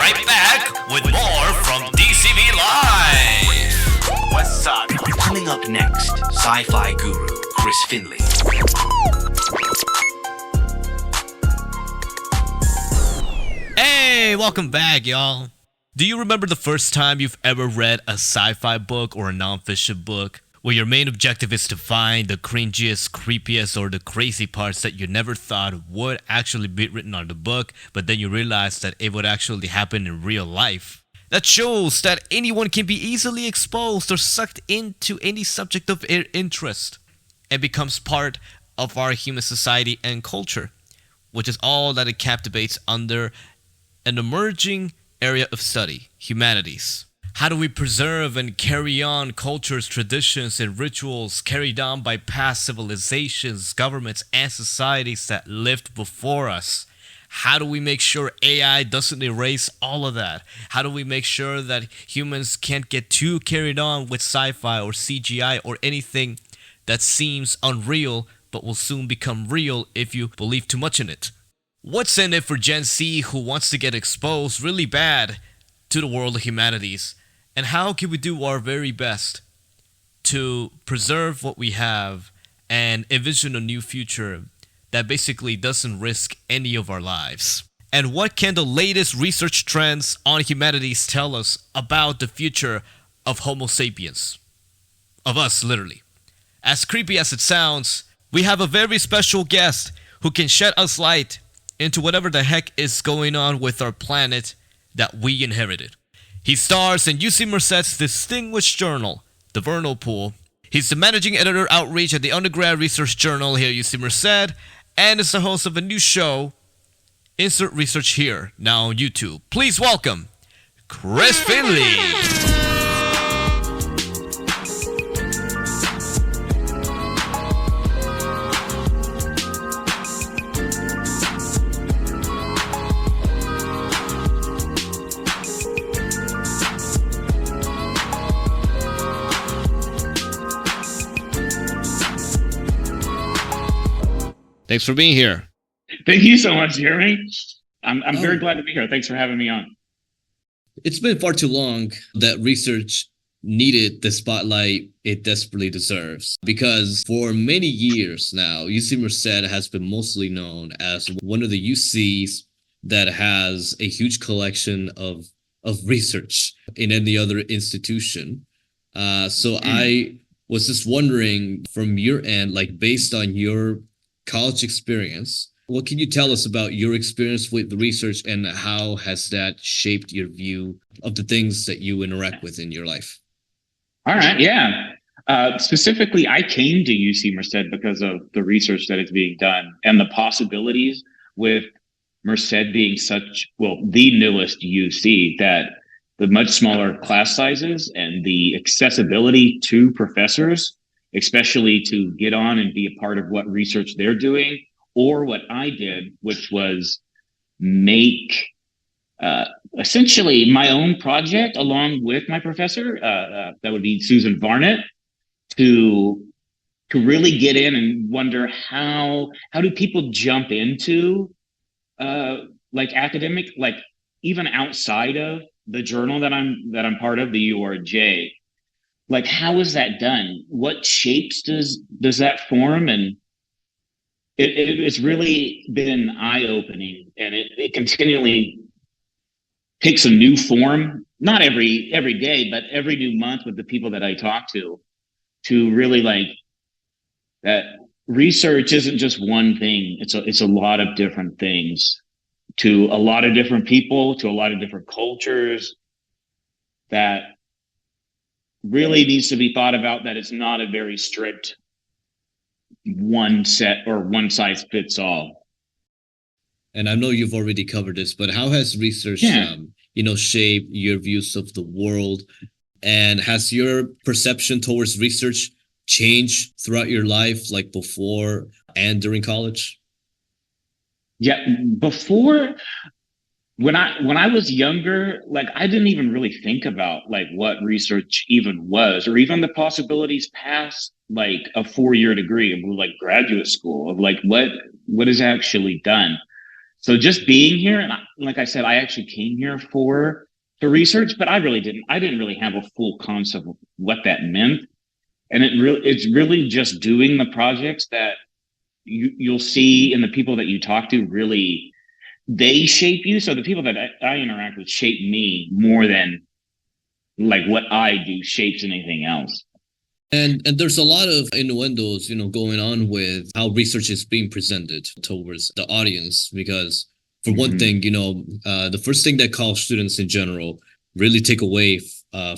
right back with more from DCB Live. What's up? Coming up next, sci-fi guru Chris Finley. Hey, welcome back, y'all. Do you remember the first time you've ever read a sci-fi book or a non-fiction book where your main objective is to find the cringiest, creepiest, or the crazy parts that you never thought would actually be written on the book, but then you realize that it would actually happen in real life? That shows that anyone can be easily exposed or sucked into any subject of their interest and becomes part of our human society and culture, which is all that it captivates under an emerging area of study, humanities. How do we preserve and carry on cultures, traditions, and rituals carried on by past civilizations, governments, and societies that lived before us? How do we make sure AI doesn't erase all of that? How do we make sure that humans can't get too carried on with sci-fi or CGI or anything that seems unreal but will soon become real if you believe too much in it? What's in it for Gen Z who wants to get exposed really bad to the world of humanities? And how can we do our very best to preserve what we have and envision a new future that basically doesn't risk any of our lives? And what can the latest research trends on humanities tell us about the future of Homo sapiens? Of us, literally. As creepy as it sounds, we have a very special guest who can shed us light into whatever the heck is going on with our planet that we inherited. He stars in UC Merced's distinguished journal, the Vernal Pool. He's the managing editor outreach at the undergrad research journal here at UC Merced, and is the host of a new show, Insert Research Here, now on YouTube. Please welcome Chris Finley. Thanks for being here. Thank you so much, Jeremy. I'm very glad to be here. Thanks for having me on. It's been far too long that research needed the spotlight it desperately deserves. Because for many years now, UC Merced has been mostly known as one of the UCs that has a huge collection of research in any other institution. I was just wondering from your end, like based on your college experience, what can you tell us about your experience with the research and how has that shaped your view of the things that you interact with in your life? All right, yeah. Specifically, I came to UC Merced because of the research that is being done and the possibilities with Merced being the newest UC, that the much smaller class sizes and the accessibility to professors, especially to get on and be a part of what research they're doing, or what I did, which was make essentially my own project along with my professor, that would be Susan Varnett, to really get in and wonder how do people jump into academic, like even outside of the journal that I'm part of, the URJ. Like, how is that done? What shapes does that form? And it's really been eye-opening, and it continually takes a new form, not every day, but every new month with the people that I talk to really like that research isn't just one thing. It's a lot of different things to a lot of different people, to a lot of different cultures, that really needs to be thought about, that it's not a very strict one set or one size fits all. And I know you've already covered this, but how has research, shaped your views of the world? And has your perception towards research changed throughout your life, like before and during college? Yeah, before, when I was younger, like I didn't even really think about like what research even was, or even the possibilities past like a 4-year degree of like graduate school, of like what is actually done. So just being here, and like I said, I actually came here for the research, but I didn't really have a full concept of what that meant. And it's really just doing the projects that you'll see, and the people that you talk to really, they shape you. So the people that I interact with shape me more than like what I do shapes anything else. And there's a lot of innuendos, going on with how research is being presented towards the audience. Because for one thing, the first thing that college students in general really take away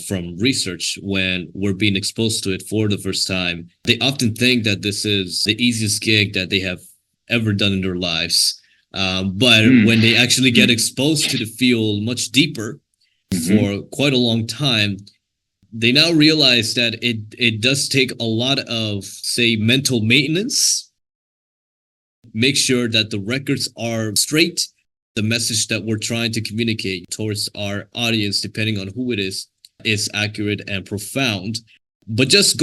from research when we're being exposed to it for the first time, they often think that this is the easiest gig that they have ever done in their lives. But when they actually get exposed to the field much deeper for quite a long time, they now realize that it does take a lot of, say, mental maintenance. Make sure that the records are straight, the message that we're trying to communicate towards our audience, depending on who it is accurate and profound. But just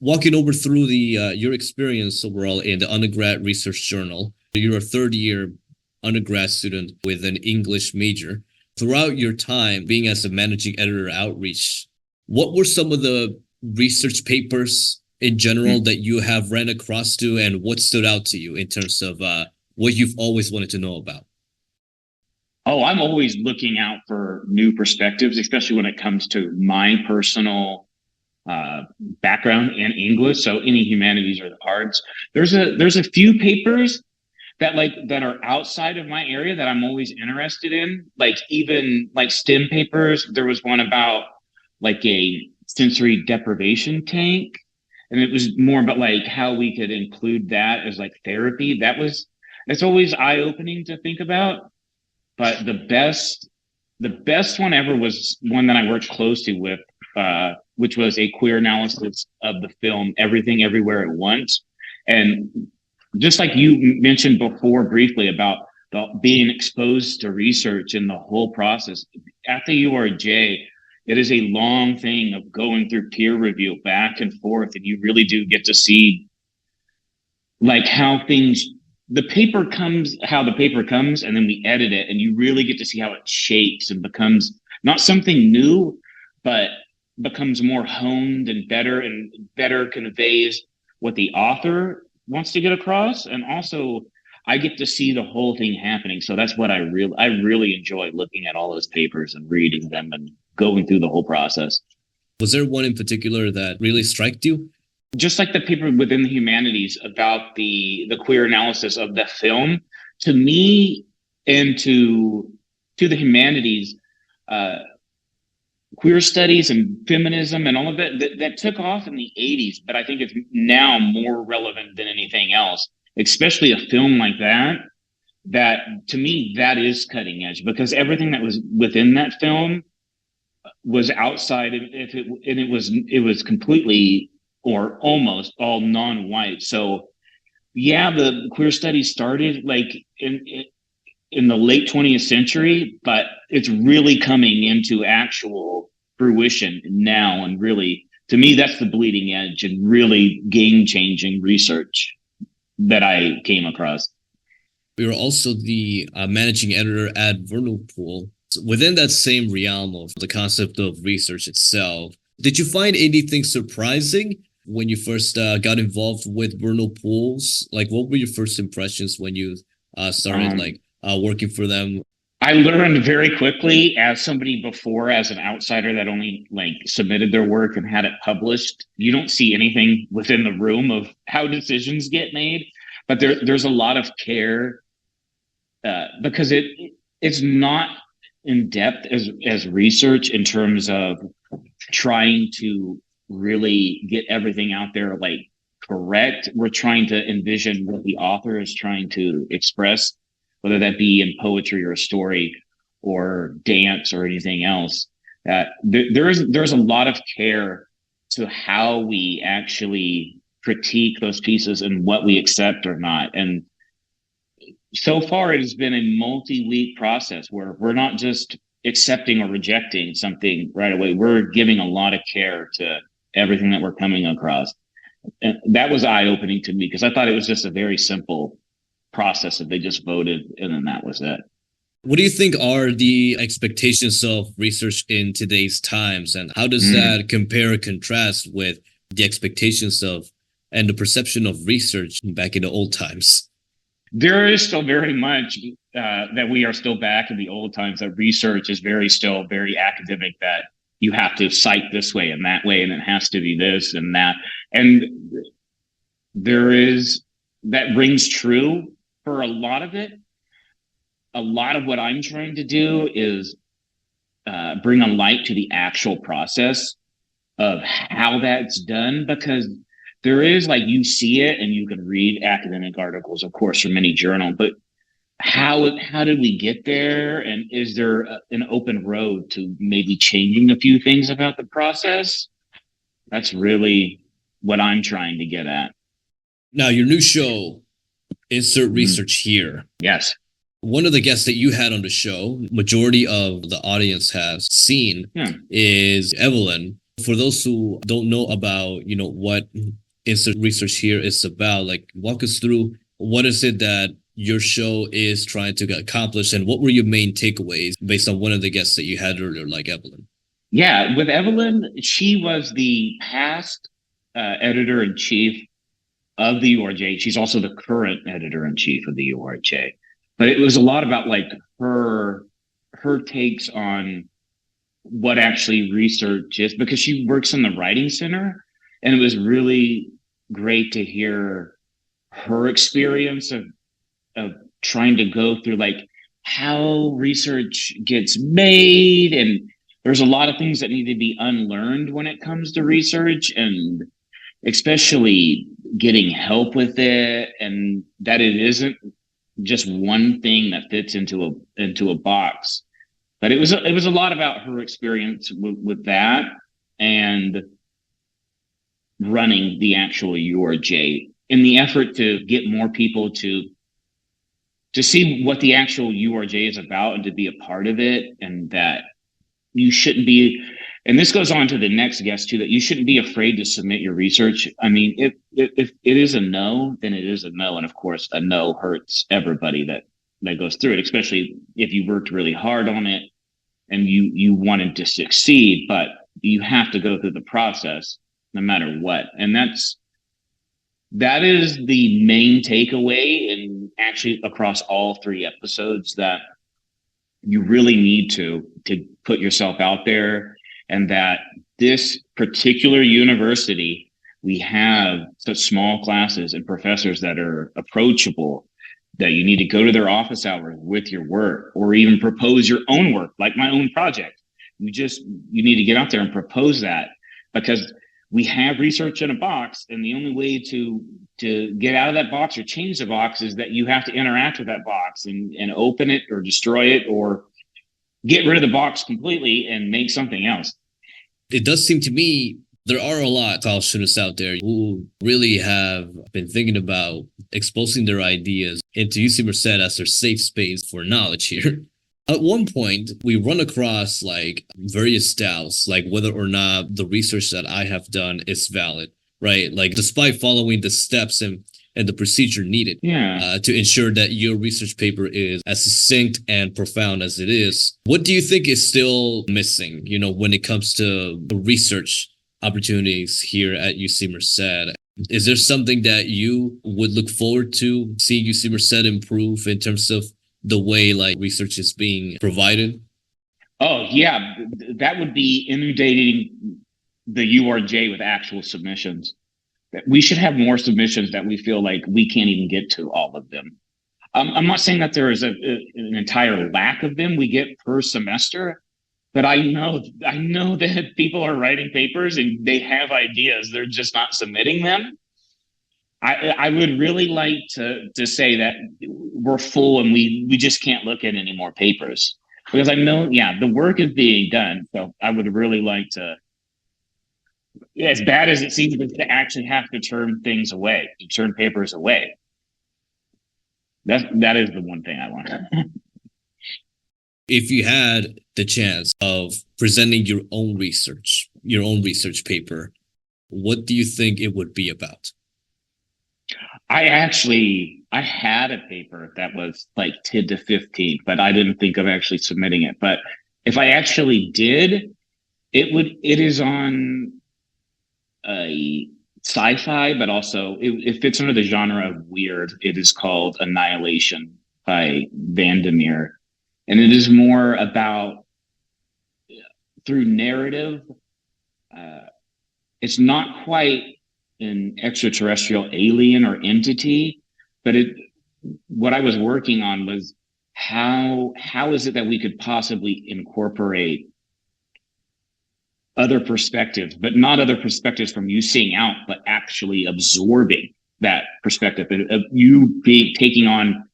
walking over through the your experience overall in the undergrad research journal. You're a third year undergrad student with an English major. Throughout your time being as a managing editor outreach, what were some of the research papers in general that you have ran across to, and what stood out to you in terms of what you've always wanted to know about? Oh, I'm always looking out for new perspectives, especially when it comes to my personal background in English. So any humanities or the arts. There's a few papers that are outside of my area that I'm always interested in. Like even like STEM papers. There was one about like a sensory deprivation tank, and it was more about like how we could include that as like therapy. It's always eye-opening to think about. But the best one ever was one that I worked closely with, which was a queer analysis of the film Everything Everywhere at Once. And just like you mentioned before briefly about being exposed to research and the whole process, at the URJ, it is a long thing of going through peer review back and forth, and you really do get to see like how the paper comes, and then we edit it, and you really get to see how it shapes and becomes not something new, but becomes more honed and better conveys what the author wants to get across. And also I get to see the whole thing happening. So that's what I really enjoy, looking at all those papers and reading them and going through the whole process. Was there one in particular that really struck you? Just like the paper within the humanities about the queer analysis of the film, to me and to the humanities, queer studies and feminism and all of that took off in the 80s, but I think it's now more relevant than anything else, especially a film like that to me, that is cutting edge, because everything that was within that film was outside of it was completely or almost all non-white. So yeah, the queer studies started like in the late 20th century, but it's really coming into actual fruition now. And really, to me, that's the bleeding edge and really game-changing research that I came across. You're also the managing editor at Vernal. Within that same realm of the concept of research itself, did you find anything surprising when you first got involved with Vernal Pools? Like, what were your first impressions when you started working for them? I learned very quickly, as somebody before, as an outsider that only like submitted their work and had it published, you don't see anything within the room of how decisions get made. But there's a lot of care because it's not in depth as research in terms of trying to really get everything out there like correct. We're trying to envision what the author is trying to express, whether that be in poetry or a story or dance or anything else. There's a lot of care to how we actually critique those pieces and what we accept or not. And so far, it has been a multi-week process where we're not just accepting or rejecting something right away. We're giving a lot of care to everything that we're coming across. And that was eye-opening to me, because I thought it was just a very simple process that they just voted, and then that was it. What do you think are the expectations of research in today's times, and how does that compare or contrast with the expectations of and the perception of research back in the old times? There is still very much that we are still back in the old times, that research is still very academic, that you have to cite this way and that way, and it has to be this and that. And there is, that rings true for a lot of it. A lot of what I'm trying to do is bring a light to the actual process of how that's done, because there is, like, you see it and you can read academic articles, of course, from any journal, but how did we get there? And is there an open road to maybe changing a few things about the process? That's really what I'm trying to get at. Now, your new show, Insert Research Here. Yes. One of the guests that you had on the show, majority of the audience has seen, is Evelyn. For those who don't know about, what Insert Research Here is about, like, walk us through what is it that your show is trying to accomplish, and what were your main takeaways based on one of the guests that you had earlier, like Evelyn? Yeah, with Evelyn, she was the past editor-in-chief of the URJ. She's also the current editor-in-chief of the URJ. But it was a lot about, like, her takes on what actually research is, because she works in the writing center, and it was really great to hear her experience of trying to go through, like, how research gets made, and there's a lot of things that need to be unlearned when it comes to research, and especially getting help with it, and that it isn't just one thing that fits into a box. But it was a lot about her experience with that, and running the actual URJ in the effort to get more people to see what the actual URJ is about and to be a part of it, and that you shouldn't be, and this goes on to the next guest too, that you shouldn't be afraid to submit your research. I mean, if it is a no, then it is a no. And of course, a no hurts everybody that goes through it, especially if you worked really hard on it and you wanted to succeed, but you have to go through the process no matter what. And that is the main takeaway, and actually across all 3 episodes, that you really need to put yourself out there, and that this particular university, we have such small classes and professors that are approachable, that you need to go to their office hours with your work, or even propose your own work, like my own project. You need to get out there and propose that, because we have research in a box, and the only way to get out of that box or change the box is that you have to interact with that box and open it or destroy it, or get rid of the box completely and make something else. It does seem to me there are a lot of college students out there who really have been thinking about exposing their ideas into UC Merced as their safe space for knowledge here. At one point, we run across, like, various doubts, like whether or not the research that I have done is valid, right? Like, despite following the steps and the procedure needed to ensure that your research paper is as succinct and profound as it is. What do you think is still missing, when it comes to the research opportunities here at UC Merced? Is there something that you would look forward to seeing UC Merced improve in terms of the way, like, research is being provided? Oh, yeah. That would be inundating the URJ with actual submissions. We should have more submissions that we feel like we can't even get to all of them. I'm not saying that there is an entire lack of them we get per semester, but I know that people are writing papers and they have ideas. They're just not submitting them. I would really like to say that we're full and we just can't look at any more papers, because I know, the work is being done. So I would really like to, as bad as it seems, to actually have to turn things away, to turn papers away. That is the one thing I want. If you had the chance of presenting your own research paper, what do you think it would be about? I had a paper that was like 10 to 15, but I didn't think of actually submitting it. But if I actually did, it is on a sci-fi, but also it fits under the genre of weird. It is called Annihilation by Vandermeer. And it is more about through narrative. It's not quite an extraterrestrial alien or entity, but what I was working on was how is it that we could possibly incorporate other perspectives, but not other perspectives from you seeing out, but actually absorbing that perspective of you taking on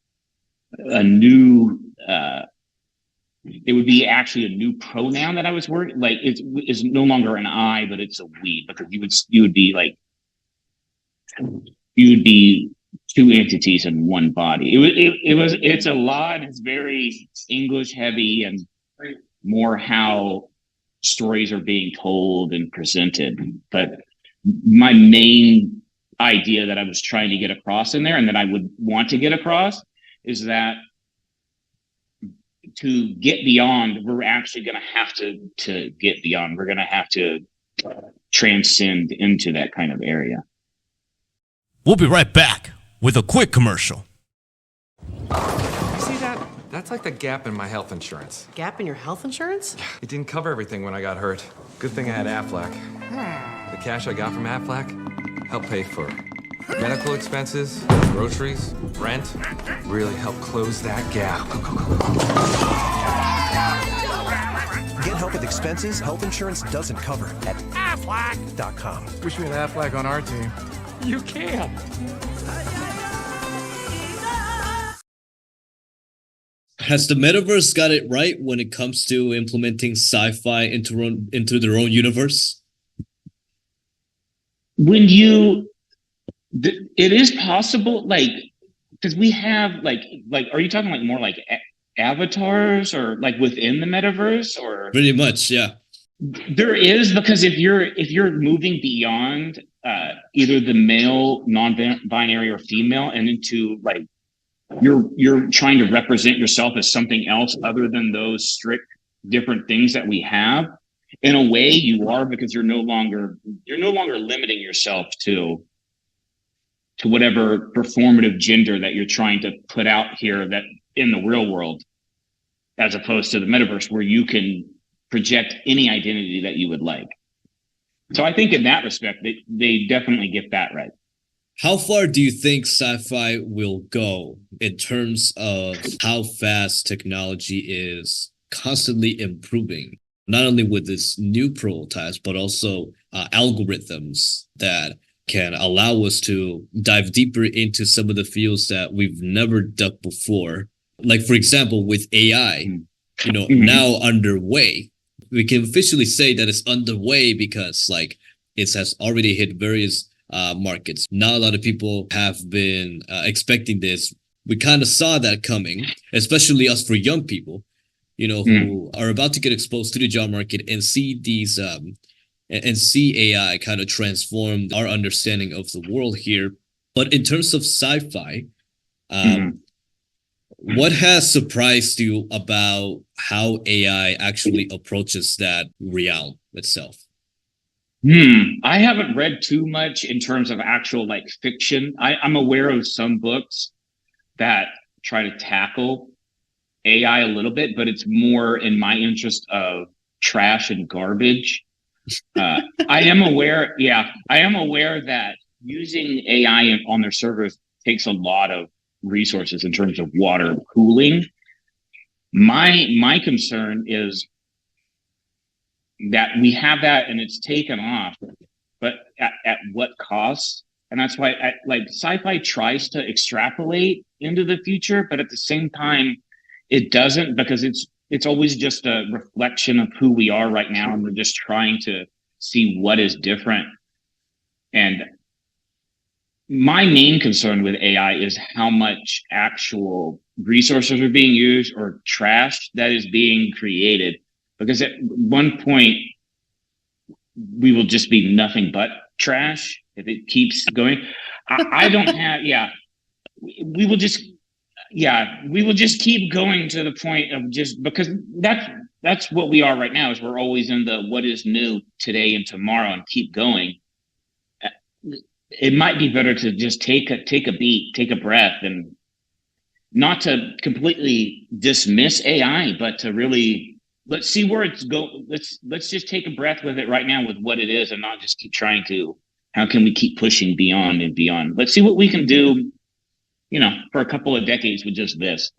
a new it would be actually a new pronoun that I was working like it's no longer an I, but it's a we, because you would be like you would be two entities in one body. It's a lot. It's very English heavy and more how stories are being told and presented. But my main idea that I was trying to get across in there, and that I would want to get across, is that to get beyond, we're actually going to have to get beyond. We're going to have to transcend into that kind of area. We'll be right back with a quick commercial. You see that? That's like the gap in my health insurance. Gap in your health insurance? It didn't cover everything when I got hurt. Good thing I had Aflac. The cash I got from Aflac helped pay for medical expenses, groceries, rent. Really helped close that gap. Get help with expenses health insurance doesn't cover at Aflac.com. Wish we had Aflac on our team. You can. Has the metaverse got it right when it comes to implementing sci-fi into their own universe? It is possible, like, because we have like, are you talking like more like avatars or like within the metaverse, or? Pretty much, yeah. There is, because if you're moving beyond either the male, non-binary, or female, and into like you're trying to represent yourself as something else other than those strict different things that we have. In a way, you are, because you're no longer limiting yourself to whatever performative gender that you're trying to put out here that in the real world, as opposed to the metaverse where you can project any identity that you would like. So I think in that respect, they definitely get that right. How far do you think sci-fi will go in terms of how fast technology is constantly improving, not only with this new prototypes, but also algorithms that can allow us to dive deeper into some of the fields that we've never dug before? Like, for example, with AI, now underway. We can officially say that it's underway because like it has already hit various markets. Not a lot of people have been expecting this. We kind of saw that coming, especially us for young people, who are about to get exposed to the job market and see these and see AI kind of transform our understanding of the world here. But in terms of sci-fi, what has surprised you about how AI actually approaches that realm itself? I haven't read too much in terms of actual like fiction. I'm aware of some books that try to tackle AI a little bit, but it's more in my interest of trash and garbage. I am aware that using AI on their servers takes a lot of resources in terms of water cooling. My concern is that we have that and it's taken off, but at what cost? And that's why like sci-fi tries to extrapolate into the future, but at the same time it doesn't, because it's always just a reflection of who we are right now, and we're just trying to see what is different. And my main concern with AI is how much actual resources are being used or trash that is being created, because at one point we will just be nothing but trash, if it keeps going. I don't have, yeah, we will just, yeah, we will just keep going to the point of just because that's what we are right now is we're always in the what is new today and tomorrow and keep going. It might be better to just take a beat, take a breath, and not to completely dismiss AI, but to really let's see where it's go. Let's just take a breath with it right now with what it is, and not just keep trying to. How can we keep pushing beyond and beyond? Let's see what we can do, for a couple of decades with just this.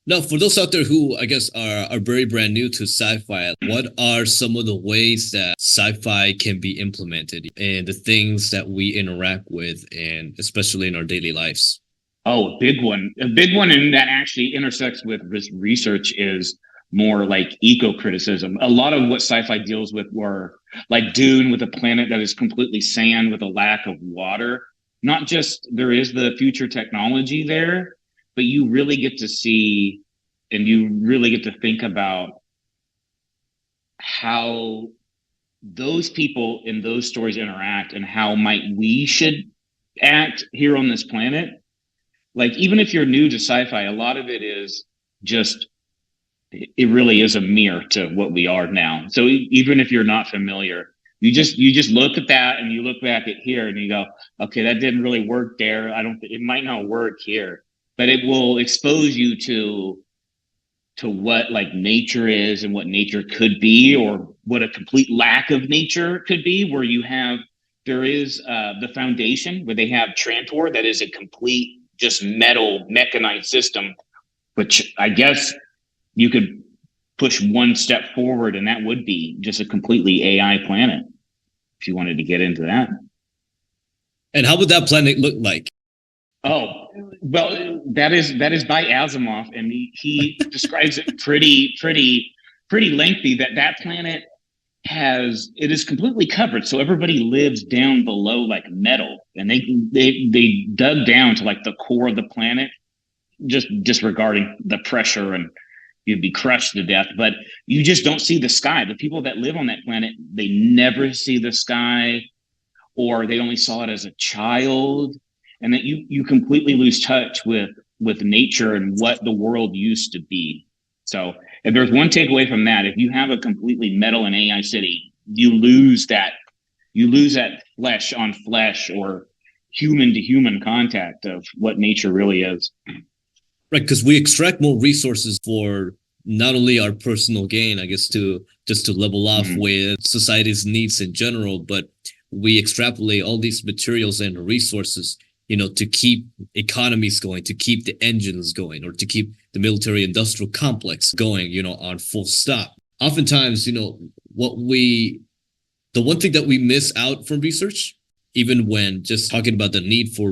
Now, for those out there who I guess are very brand new to sci-fi, what are some of the ways that sci-fi can be implemented and the things that we interact with, and especially in our daily lives? Oh, a big one, and that actually intersects with research is more like eco-criticism. A lot of what sci-fi deals with were like Dune with a planet that is completely sand with a lack of water. Not just there is the future technology there, but you really get to see and you really get to think about how those people in those stories interact and how might we should act here on this planet. Like, even if you're new to sci-fi, a lot of it is just, it really is a mirror to what we are now. So even if you're not familiar, you just look at that and you look back at here and you go, okay, that didn't really work there. It might not work here, but it will expose you to what like nature is and what nature could be, or what a complete lack of nature could be, where there is the Foundation, where they have Trantor, that is a complete just metal mechanized system, which I guess you could push one step forward and that would be just a completely AI planet, if you wanted to get into that. And how would that planet look like? Oh, well, that is by Asimov, and he describes it pretty lengthy. That planet it is completely covered, so everybody lives down below like metal, and they dug down to like the core of the planet, just disregarding the pressure, and you'd be crushed to death. But you just don't see the sky. The people that live on that planet, they never see the sky, or they only saw it as a child. And that you completely lose touch with nature and what the world used to be. So if there's one takeaway from that, if you have a completely metal and AI city, you lose that flesh on flesh or human to human contact of what nature really is. Right, because we extract more resources for not only our personal gain, I guess, to level off with society's needs in general, but we extrapolate all these materials and resources, to keep economies going, to keep the engines going, or to keep the military industrial complex going, on full stop. Oftentimes, the one thing that we miss out from research, even when just talking about the need for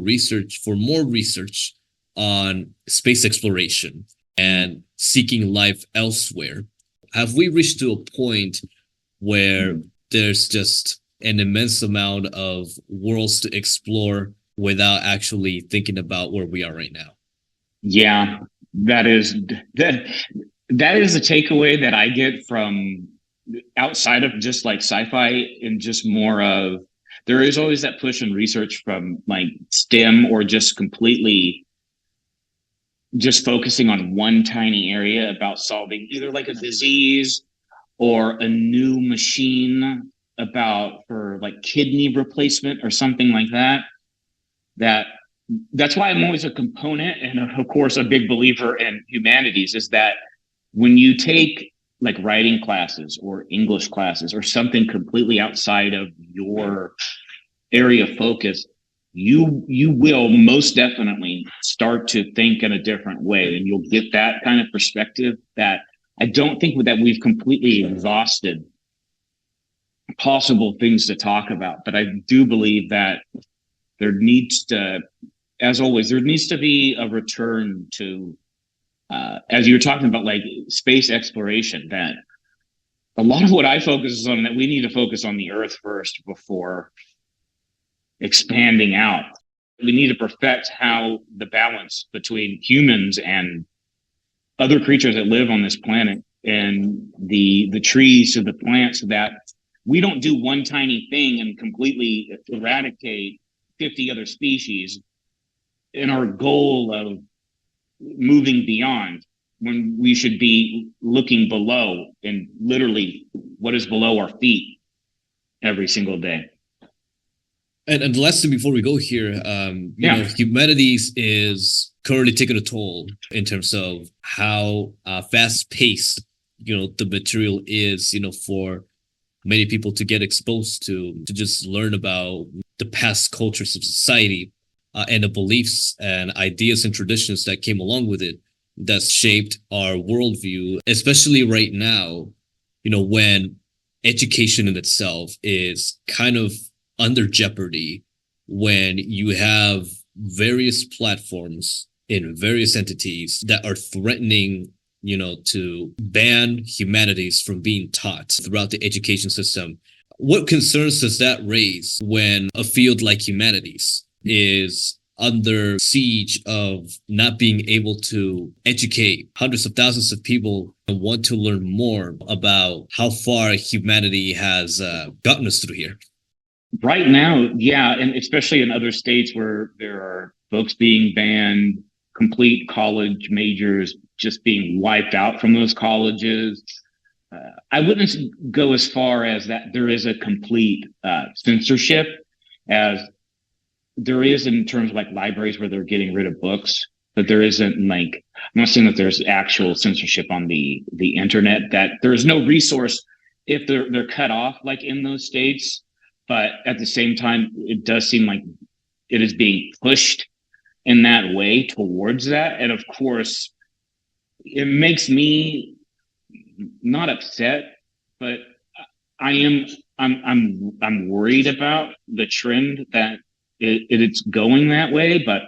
more research on space exploration and seeking life elsewhere, have we reached to a point where there's just an immense amount of worlds to explore without actually thinking about where we are right now? Yeah, that is a takeaway that I get from outside of just like sci-fi, and just more of, there is always that push in research from like STEM, or just completely just focusing on one tiny area about solving either like a disease or a new machine for like kidney replacement or something like that. That's why I'm always a component, and of course a big believer in humanities, is that when you take like writing classes or English classes or something completely outside of your area of focus, you will most definitely start to think in a different way, and you'll get that kind of perspective that I don't think that we've completely exhausted possible things to talk about. But I do believe that there needs to, as always, there needs to be a return to, as you were talking about, like space exploration, that a lot of what I focus is on, that we need to focus on the Earth first before expanding out. We need to perfect how the balance between humans and other creatures that live on this planet, and the trees to the plants, that we don't do one tiny thing and completely eradicate 50 other species in our goal of moving beyond, when we should be looking below and literally what is below our feet every single day. And the last thing before we go here, humanities is currently taking a toll in terms of how fast paced, the material is, for many people to get exposed to just learn about the past cultures of society and the beliefs and ideas and traditions that came along with it that's shaped our worldview, especially right now, when education in itself is kind of under jeopardy, when you have various platforms in various entities that are threatening to ban humanities from being taught throughout the education system. What concerns does that raise when a field like humanities is under siege of not being able to educate hundreds of thousands of people and want to learn more about how far humanity has gotten us through here? Right now, yeah, and especially in other states where there are books being banned, complete college majors just being wiped out from those colleges. I wouldn't go as far as that there is a complete censorship as there is in terms of like libraries where they're getting rid of books, but there isn't like, I'm not saying that there's actual censorship on the internet, that there is no resource if they're cut off like in those states. But at the same time, it does seem like it is being pushed in that way towards that. And of course, it makes me not upset, but I'm worried about the trend that it's going that way. But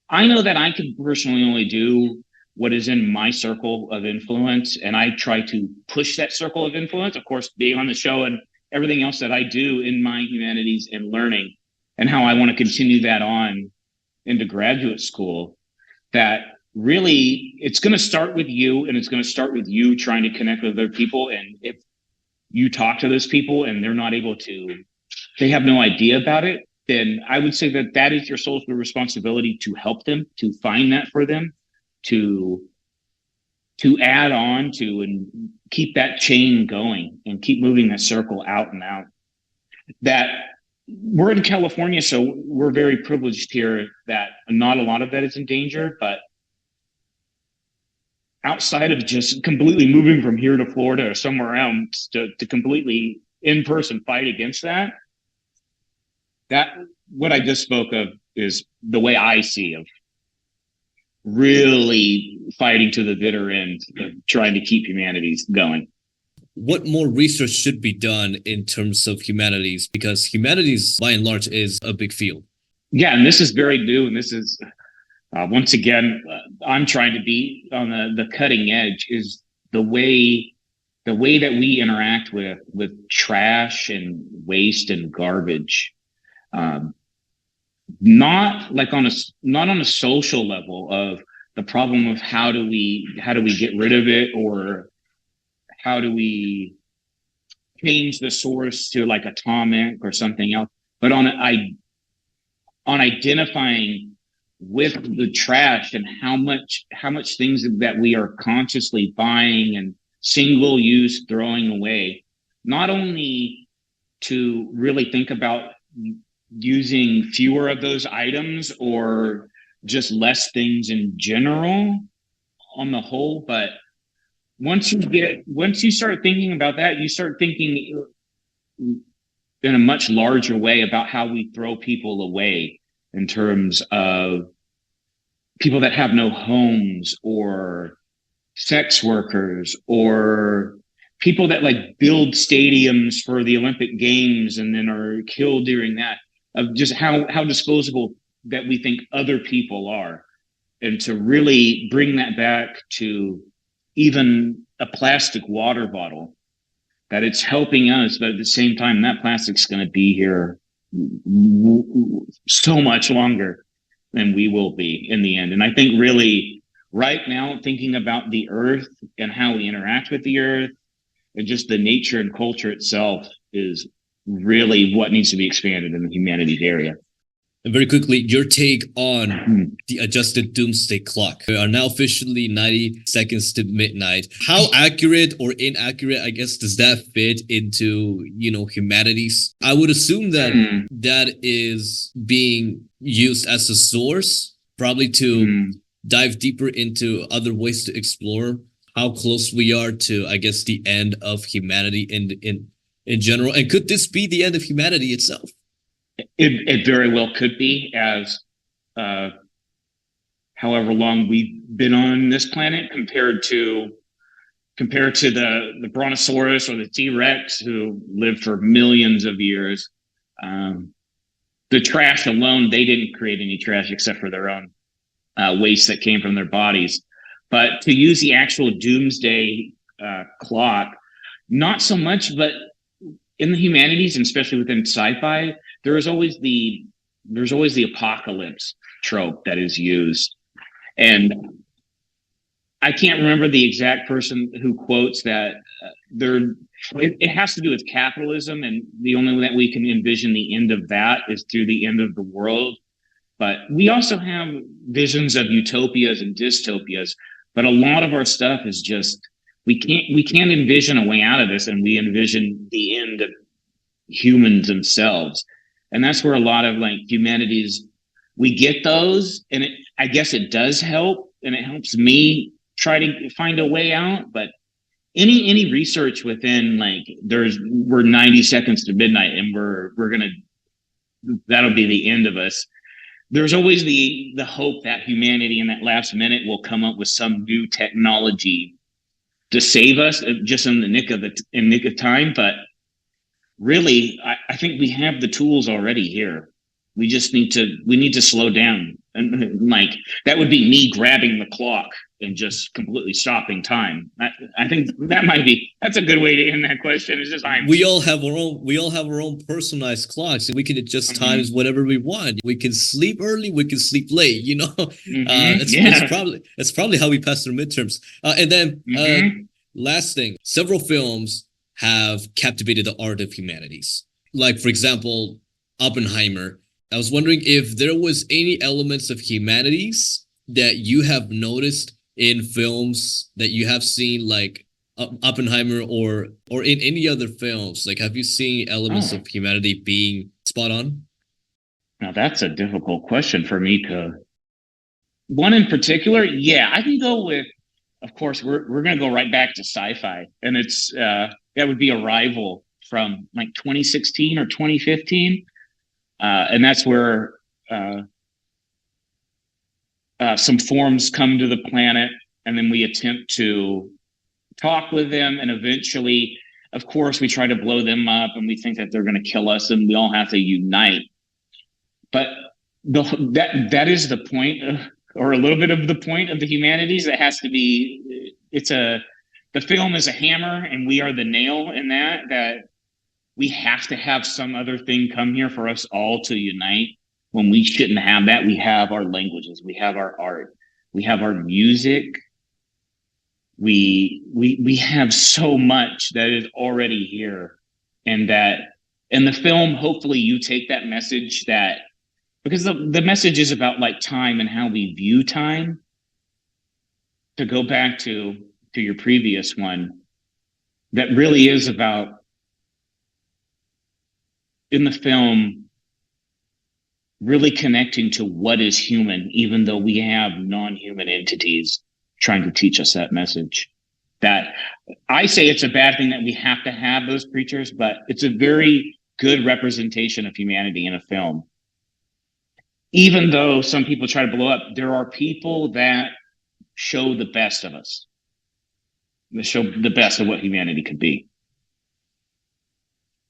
I know that I could personally only do what is in my circle of influence, and I try to push that circle of influence, of course, being on the show and everything else that I do in my humanities and learning, and how I want to continue that on into graduate school. That really, it's going to start with you, and it's going to start with you trying to connect with other people. And if you talk to those people and they're not able to, they have no idea about it, then I would say that that is your social responsibility to help them, to find that for them, to add on to and keep that chain going and keep moving that circle out and out. That we're in California, so we're very privileged here that not a lot of that is in danger, but outside of just completely moving from here to Florida or somewhere else to completely in person fight against that what I just spoke of is the way I see of really fighting to the bitter end of trying to keep humanities going. What more research should be done in terms of humanities? Because humanities, by and large, is a big field. Yeah, and this is very new, and this is once again, I'm trying to be on the cutting edge. Is the way that we interact with trash and waste and garbage. Not on a social level of the problem of how do we get rid of it, or how do we change the source to like atomic or something else, but on identifying with the trash and how much things that we are consciously buying and single use throwing away, not only to really think about using fewer of those items or just less things in general on the whole, but once you start thinking about that, you start thinking in a much larger way about how we throw people away in terms of people that have no homes, or sex workers, or people that like build stadiums for the Olympic Games and then are killed during that, of just how disposable that we think other people are. And to really bring that back to even a plastic water bottle, that it's helping us, but at the same time, that plastic's going to be here so much longer than we will be in the end. And I think really right now, thinking about the earth and how we interact with the earth, and just the nature and culture itself is really what needs to be expanded in the humanities area. And very quickly, your take on the adjusted doomsday clock. We are now officially 90 seconds to midnight. How accurate or inaccurate, I guess, does that fit into, humanities? I would assume that that is being used as a source, probably to dive deeper into other ways to explore how close we are to, I guess, the end of humanity in general. And could this be the end of humanity itself? It very well could be, as however long we've been on this planet compared to the brontosaurus or the T-Rex, who lived for millions of years. The trash alone, they didn't create any trash except for their own waste that came from their bodies. But to use the actual doomsday clock, not so much, but in the humanities, and especially within sci-fi, there's always the apocalypse trope that is used. And I can't remember the exact person who quotes that. It has to do with capitalism, and the only way that we can envision the end of that is through the end of the world. But we also have visions of utopias and dystopias. But a lot of our stuff is just we can't envision a way out of this, and we envision the end of humans themselves. And that's where a lot of humanities, we get those, and I guess it does help, and it helps me try to find a way out. But any research within we're 90 seconds to midnight, and that'll be the end of us. There's always the hope that humanity in that last minute will come up with some new technology to save us, just in the nick of time. But really, I think we have the tools already here. We just need to slow down. And that would be me grabbing the clock and just completely stopping time. I think that's a good way to end that question. It's just we all have our own personalized clocks, and we can adjust times whatever we want. We can sleep early, we can sleep late, That's probably how we pass through midterms. And then last thing, several films have captivated the art of humanities. Like, for example, Oppenheimer. I was wondering if there was any elements of humanities that you have noticed in films that you have seen, like Oppenheimer or in any other films. Like, have you seen elements of humanity being spot on? Now, that's a difficult question for me to... One in particular, yeah, I can go with, of course, we're going to go right back to sci-fi. And it's that would be Arrival from 2016 or 2015. And that's where some forms come to the planet, and then we attempt to talk with them, and eventually, of course, we try to blow them up, and we think that they're going to kill us, and we all have to unite. But that is the point, or a little bit of the point of the humanities. That has to be. The film is a hammer, and we are the nail in that we have to have some other thing come here for us all to unite. When we shouldn't have that. We have our languages, we have our art, we have our music. We have so much that is already here, and that in the film, hopefully you take that message, that because the message is about time and how we view time. To go back to your previous one, that really is about, in the film, really connecting to what is human, even though we have non-human entities trying to teach us that message. That I say it's a bad thing that we have to have those creatures, but it's a very good representation of humanity in a film. Even though some people try to blow up, there are people that show the best of us. They show the best of what humanity could be.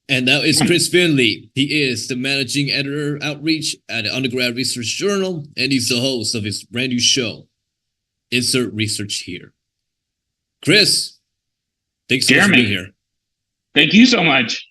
And that is Chris Finley. He is the managing editor outreach at the Undergrad Research Journal, and he's the host of his brand new show, Insert Research Here. Chris, thanks for being here. Thank you so much.